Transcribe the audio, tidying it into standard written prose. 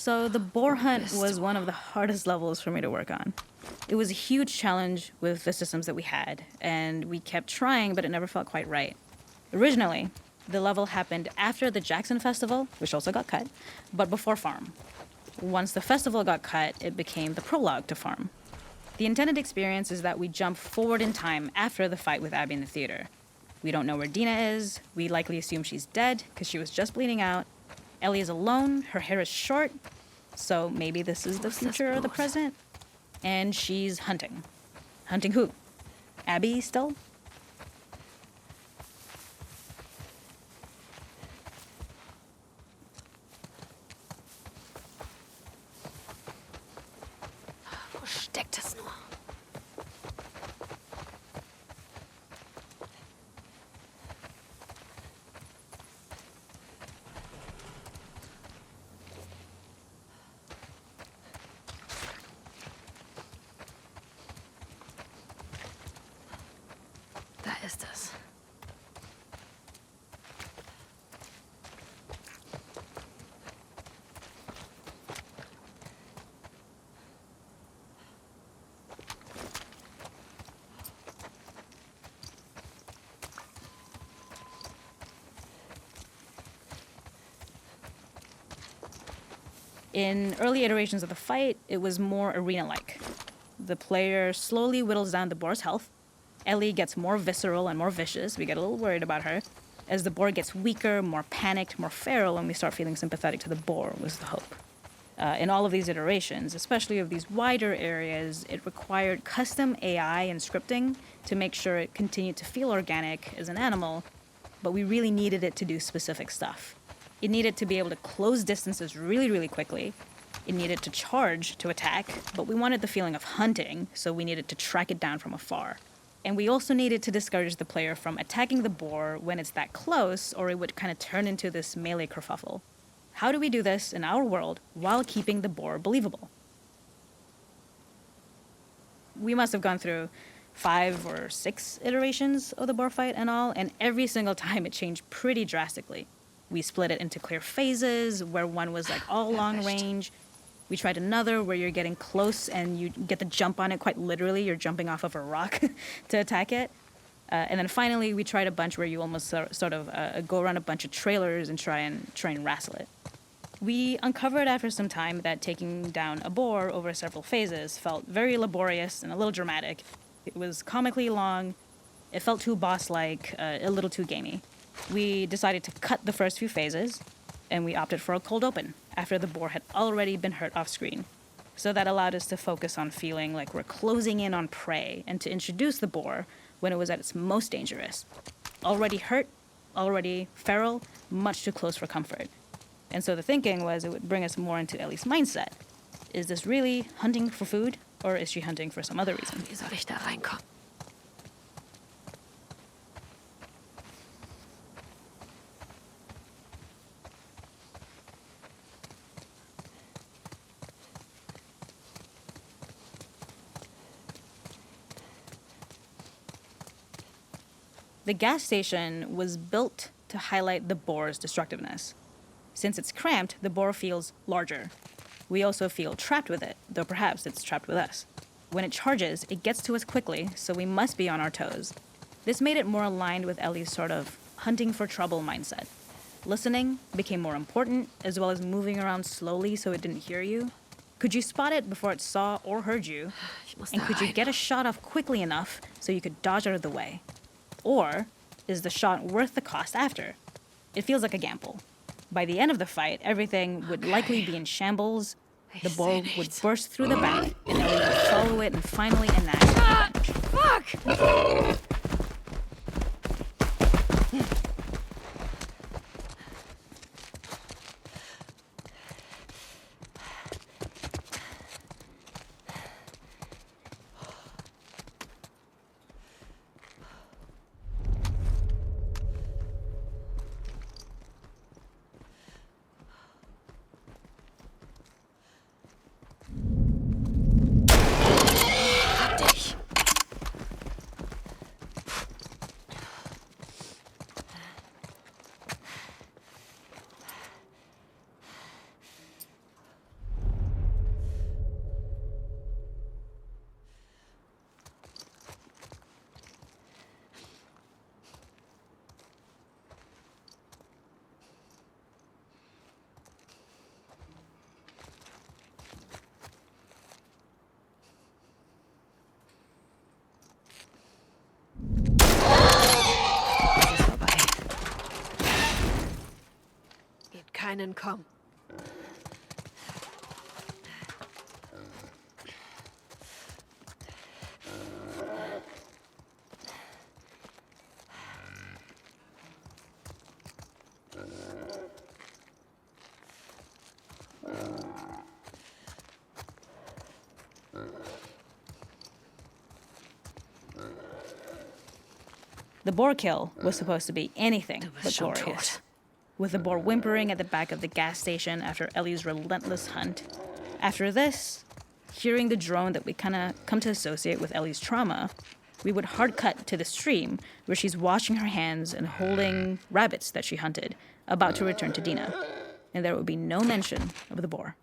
So the boar hunt was one of the hardest levels for me to work on. It was a huge challenge with the systems that we had, and we kept trying, but it never felt quite right. Originally, the level happened after the Jackson Festival, which also got cut, but before Farm. Once the festival got cut, it became the prologue to Farm. The intended experience is that we jump forward in time after the fight with Abby in the theater. We don't know where Dina is. We likely assume she's dead because she was just bleeding out. Ellie is alone. Her hair is short. So maybe this is the future or the present. And she's hunting. Hunting who? Abby still? Wo steckt es nur? Da ist es. In early iterations of the fight, it was more arena-like. The player slowly whittles down the boar's health. Ellie gets more visceral and more vicious. We get a little worried about her. As the boar gets weaker, more panicked, more feral, and we start feeling sympathetic to the boar was the hope. In all of these iterations, especially of these wider areas, it required custom AI and scripting to make sure it continued to feel organic as an animal, but we really needed it to do specific stuff. It needed to be able to close distances really, really quickly. It needed to charge to attack, but we wanted the feeling of hunting, so we needed to track it down from afar. And we also needed to discourage the player from attacking the boar when it's that close, or it would kind of turn into this melee kerfuffle. How do we do this in our world while keeping the boar believable? We must have gone through 5 or 6 iterations of the boar fight and all, and every single time it changed pretty drastically. We split it into clear phases, where one was like all long range. We tried another where you're getting close and you get the jump on it quite literally. You're jumping off of a rock to attack it. And then finally, we tried a bunch where you almost sort of go around a bunch of trailers and try and wrestle it. We uncovered after some time that taking down a boar over several phases felt very laborious and a little dramatic. It was comically long. It felt too boss-like, a little too gamey. We decided to cut the first few phases, and we opted for a cold open after the boar had already been hurt off screen. So that allowed us to focus on feeling like we're closing in on prey and to introduce the boar when it was at its most dangerous. Already hurt, already feral, much too close for comfort. And so the thinking was it would bring us more into Ellie's mindset. Is this really hunting for food, or is she hunting for some other reason? Wie soll ich da reinkommen? The gas station was built to highlight the boar's destructiveness. Since it's cramped, the boar feels larger. We also feel trapped with it, though perhaps it's trapped with us. When it charges, it gets to us quickly, so we must be on our toes. This made it more aligned with Ellie's sort of hunting for trouble mindset. Listening became more important, as well as moving around slowly so it didn't hear you. Could you spot it before it saw or heard you? And could you get a shot off quickly enough so you could dodge out of the way? Or is the shot worth the cost after? It feels like a gamble. By the end of the fight, everything would likely be in shambles. The boar would burst through the back, and Ellie would follow it and finally enact revenge. Fuck! Rennen kommen. The boar kill was supposed to be anything Du bist but schon glorious. tot. With the boar whimpering at the back of the gas station after Ellie's relentless hunt. After this, hearing the drone that we kind of come to associate with Ellie's trauma, we would hard cut to the stream where she's washing her hands and holding rabbits that she hunted, about to return to Dina. And there would be no mention of the boar.